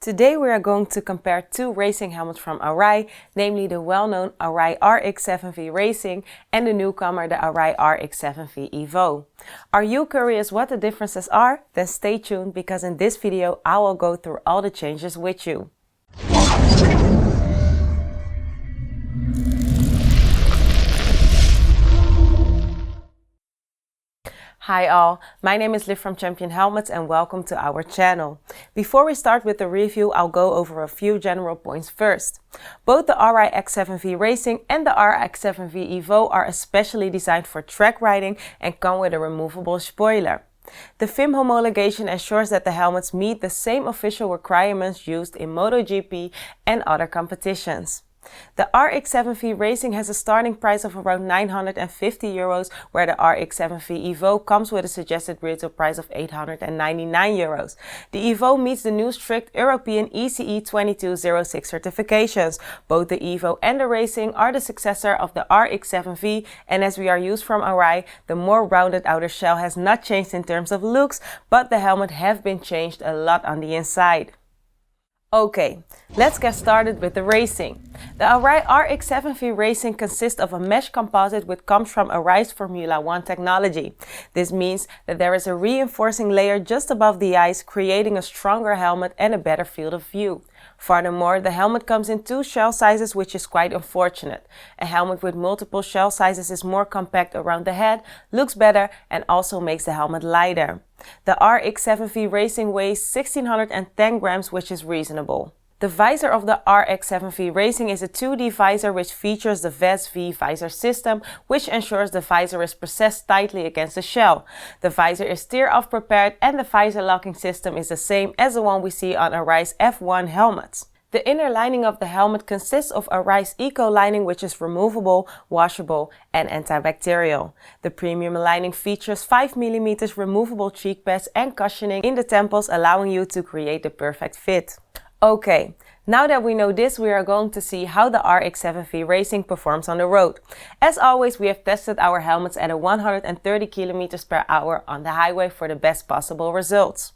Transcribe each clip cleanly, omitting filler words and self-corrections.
Today we are going to compare two racing helmets from Arai, namely the well-known Arai RX-7V Racing and the newcomer the Arai RX-7V Evo. Are you curious what the differences are? Then stay tuned because in this video I will go through all the changes with you. Hi all, my name is Liv from Champion Helmets and welcome to our channel. Before we start with the review, I'll go over a few general points first. Both the RX7V Racing and the RX7V Evo are especially designed for track riding and come with a removable spoiler. The FIM homologation ensures that the helmets meet the same official requirements used in MotoGP and other competitions. The RX7V Racing has a starting price of around €950, where the RX7V Evo comes with a suggested retail price of €899. The Evo meets the new strict European ECE 2206 certifications. Both the Evo and the Racing are the successor of the RX7V, and as we are used from Arai, the more rounded outer shell has not changed in terms of looks, but the helmet have been changed a lot on the inside. Okay, let's get started with the Racing. The Arai RX7V Racing consists of a mesh composite which comes from Arai's Formula 1 technology. This means that there is a reinforcing layer just above the eyes, creating a stronger helmet and a better field of view. Furthermore, the helmet comes in two shell sizes, which is quite unfortunate. A helmet with multiple shell sizes is more compact around the head, looks better, and also makes the helmet lighter. The RX7V Racing weighs 1610 grams, which is reasonable. The visor of the RX7V Racing is a 2D visor which features the VES-V visor system, which ensures the visor is pressed tightly against the shell. The visor is tear-off prepared and the visor locking system is the same as the one we see on Arai's F1 helmets. The inner lining of the helmet consists of Arai's Eco lining, which is removable, washable, and antibacterial. The premium lining features 5mm removable cheek pads and cushioning in the temples, allowing you to create the perfect fit. Okay, now that we know this, we are going to see how the RX7V Racing performs on the road. As always, we have tested our helmets at a 130 km/h on the highway for the best possible results.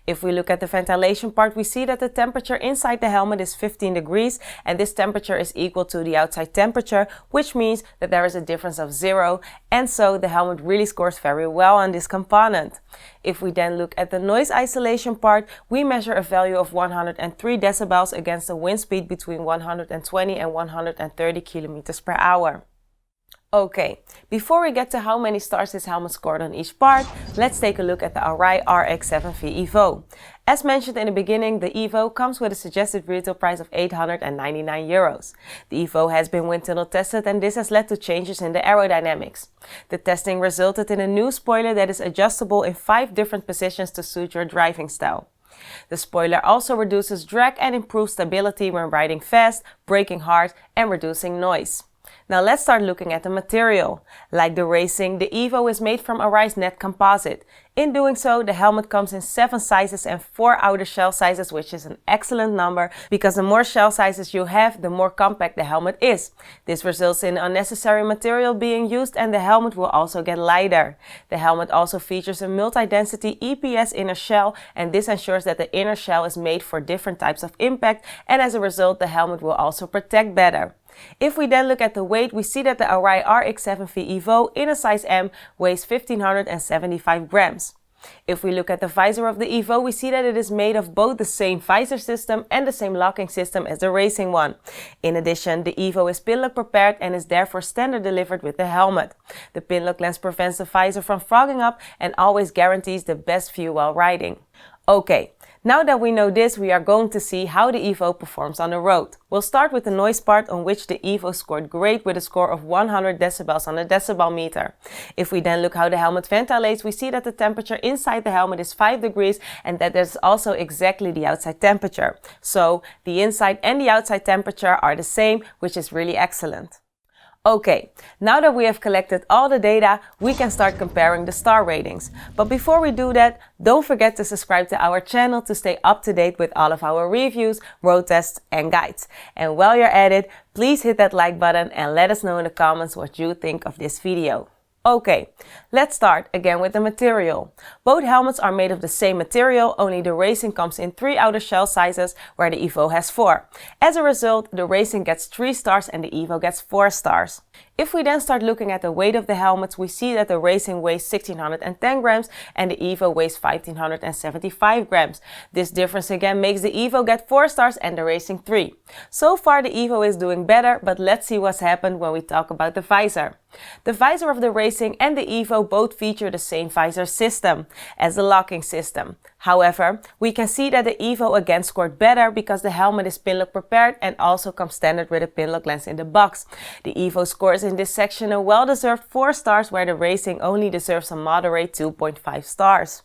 If we look at the ventilation part, we see that the temperature inside the helmet is 15 degrees and this temperature is equal to the outside temperature, which means that there is a difference of 0, and so the helmet really scores very well on this component. If we then look at the noise isolation part, we measure a value of 103 decibels against a wind speed between 120 and 130 km/h. Okay, before we get to how many stars this helmet scored on each part, let's take a look at the Arai RX7V Evo. As mentioned in the beginning, the Evo comes with a suggested retail price of €899. The Evo has been wind tunnel tested and this has led to changes in the aerodynamics. The testing resulted in a new spoiler that is adjustable in 5 different positions to suit your driving style. The spoiler also reduces drag and improves stability when riding fast, braking hard, and reducing noise. Now let's start looking at the material. Like the Racing, the Evo is made from Arai's net composite. In doing so, the helmet comes in 7 sizes and 4 outer shell sizes, which is an excellent number because the more shell sizes you have, the more compact the helmet is. This results in unnecessary material being used and the helmet will also get lighter. The helmet also features a multi-density EPS inner shell, and this ensures that the inner shell is made for different types of impact, and as a result the helmet will also protect better. If we then look at the weight, we see that the Arai RX7V Evo in a size M weighs 1575 grams. If we look at the visor of the Evo, we see that it is made of both the same visor system and the same locking system as the Racing one. In addition, the Evo is pinlock prepared and is therefore standard delivered with the helmet. The pinlock lens prevents the visor from fogging up and always guarantees the best view while riding. Okay, now that we know this, we are going to see how the Evo performs on the road. We'll start with the noise part, on which the Evo scored great with a score of 100 decibels on the decibel meter. If we then look how the helmet ventilates, we see that the temperature inside the helmet is 5 degrees and that is also exactly the outside temperature. So the inside and the outside temperature are the same, which is really excellent. Okay, now that we have collected all the data, we can start comparing the star ratings. But before we do that, don't forget to subscribe to our channel to stay up to date with all of our reviews, road tests, and guides. And while you're at it, please hit that like button and let us know in the comments what you think of this video. Okay, let's start again with the material. Both helmets are made of the same material, only the Racing comes in 3 outer shell sizes where the Evo has 4. As a result, the Racing gets 3 stars and the Evo gets 4 stars. If we then start looking at the weight of the helmets, we see that the Racing weighs 1610 grams and the Evo weighs 1575 grams. This difference again makes the Evo get 4 stars and the Racing 3. So far the Evo is doing better, but let's see what's happened when we talk about the visor. The visor of the Racing and the Evo both feature the same visor system as the locking system. However, we can see that the Evo again scored better because the helmet is pinlock prepared and also comes standard with a pinlock lens in the box. The Evo scores in this section a well-deserved 4 stars, where the Racing only deserves a moderate 2.5 stars.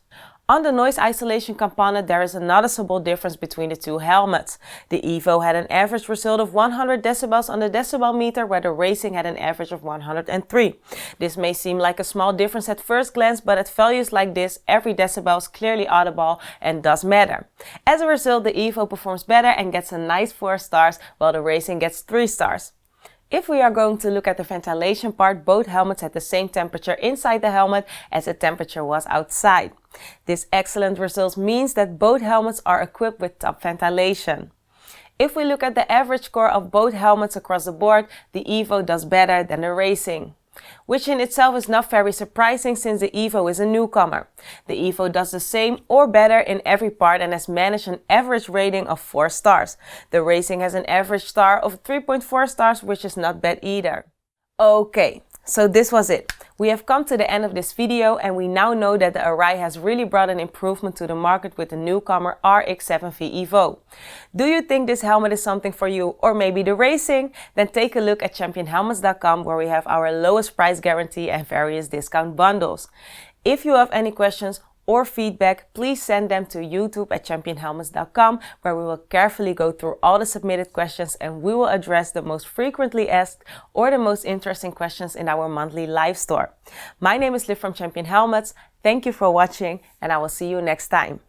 On the noise isolation component, there is a noticeable difference between the two helmets. The Evo had an average result of 100 decibels on the decibel meter, where the Racing had an average of 103. This may seem like a small difference at first glance, but at values like this, every decibel is clearly audible and does matter. As a result, the Evo performs better and gets a nice 4 stars, while the Racing gets 3 stars. If we are going to look at the ventilation part, both helmets had the same temperature inside the helmet as the temperature was outside. This excellent result means that both helmets are equipped with top ventilation. If we look at the average score of both helmets across the board, the Evo does better than the Racing, which in itself is not very surprising since the Evo is a newcomer. The Evo does the same or better in every part and has managed an average rating of 4 stars. The Racing has an average star of 3.4 stars, which is not bad either. Okay, so this was it. We have come to the end of this video and we now know that the Arai has really brought an improvement to the market with the newcomer RX7V Evo. Do you think this helmet is something for you, or maybe the Racing? Then take a look at championhelmets.com, where we have our lowest price guarantee and various discount bundles. If you have any questions or feedback, please send them to YouTube at championhelmets.com, where we will carefully go through all the submitted questions and we will address the most frequently asked or the most interesting questions in our monthly live store. My name is Liv from Champion Helmets. Thank you for watching and I will see you next time.